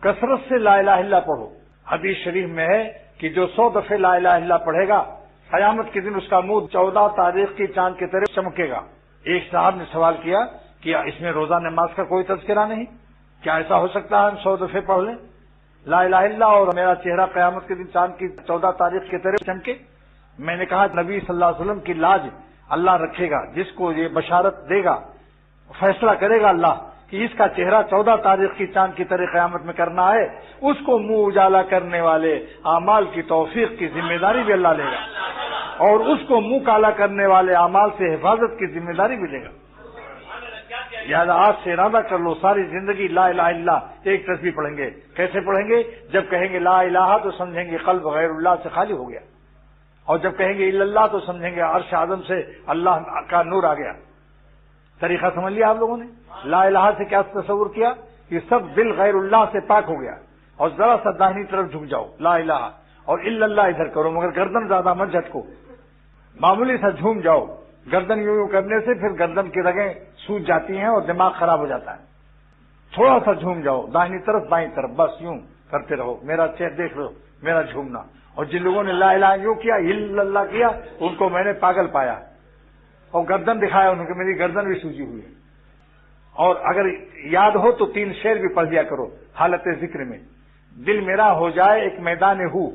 کثرت سے لا الہ الا اللہ پڑھو. حدیث شریف میں ہے کہ جو 100 دفعے لا الہ الا اللہ پڑھے گا قیامت کے دن اس کا منہ 14 تاریخ کی چاند کی طرح چمکے گا. ایک صاحب نے سوال کیا کیا اس میں روزہ نماز کا کوئی تذکرہ نہیں؟ کیا ایسا ہو سکتا ہے ہم 100 دفعے پڑھ لیں لا الہ الا اللہ اور میرا چہرہ قیامت کے دن چاند کی 14 تاریخ کی طرح چمکے؟ میں نے کہا نبی صلی اللہ علیہ وسلم کی لاج اللہ رکھے گا. جس کو یہ بشارت دے گا فیصلہ کرے گا اللہ کہ اس کا چہرہ 14 تاریخ کی چاند کی طرح قیامت میں کرنا ہے، اس کو منہ اجالا کرنے والے اعمال کی توفیق کی ذمہ داری بھی اللہ لے گا اور اس کو منہ کالا کرنے والے اعمال سے حفاظت کی ذمہ داری بھی لے گا. لہٰذا آج سے ارادہ کر لو ساری زندگی لا الہ الا اللہ ایک تسبیح پڑھیں گے. کیسے پڑھیں گے؟ جب کہیں گے لا الہ تو سمجھیں گے قلب غیر اللہ سے خالی ہو گیا، اور جب کہیں گے الا اللہ تو سمجھیں گے عرش اعظم سے اللہ کا نور آ گیا. طریقہ سمجھ لیا آپ لوگوں نے؟ لا الہ سے کیا تصور کیا؟ یہ سب دل غیر اللہ سے پاک ہو گیا. اور ذرا سا داہنی طرف جھک جاؤ لا الہ اور الا اللہ ادھر کرو، مگر گردن زیادہ مت جھٹکو. معمولی سا جھوم جاؤ، گردن یوں کرنے سے پھر گردن کی رگیں سوج جاتی ہیں اور دماغ خراب ہو جاتا ہے. تھوڑا سا جھوم جاؤ داہنی طرف بائیں طرف، بس یوں کرتے رہو. میرا چہرہ دیکھ لو، میرا جھومنا. اور جن لوگوں نے لا الہ یوں کیا الا اللہ کیا ان کو میں نے پاگل پایا اور گردن دکھایا انہوں کہ میری گردن بھی سوجی ہوئی ہے. اور اگر یاد ہو تو 3 شعر بھی پڑھ دیا کرو حالت ذکر میں. دل میرا ہو جائے ایک میدان ہو،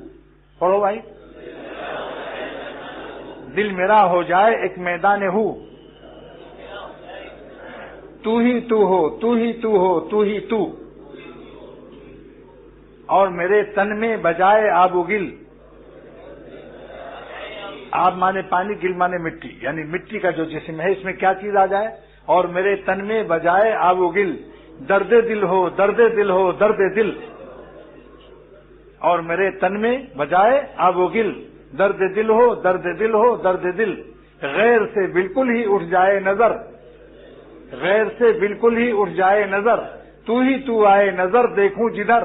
پڑھو بھائی. دل میرا ہو جائے ایک میدان ہو، تو ہی تو ہو تو ہی تو ہو تو ہی تو. اور میرے تن میں بجائے آب و گل. آب مانے پانی، گل مانے مٹی، یعنی مٹی کا جو جسم ہے اس میں کیا چیز آ جائے. اور میرے تن میں بجائے آب و گل، درد دل ہو درد دل ہو درد دل. اور میرے تن میں بجائے آب و گل، درد دل ہو درد دل ہو درد دل. غیر سے بالکل ہی اٹھ جائے نظر، غیر سے بالکل ہی اٹھ جائے نظر. تو ہی تو آئے نظر دیکھوں جدھر.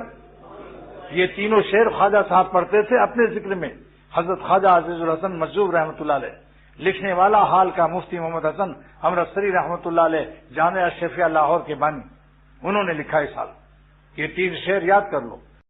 یہ تینوں شعر خواجہ صاحب پڑھتے تھے اپنے ذکر میں. حضرت خواجہ عزیز الحسن مجذوب رحمۃ اللہ علیہ، لکھنے والا حال کا مفتی محمد حسن امرتسری رحمۃ اللہ علیہ جامعہ اشرفیہ لاہور کے بانی، انہوں نے لکھا اس حال. یہ 3 شعر یاد کر لو.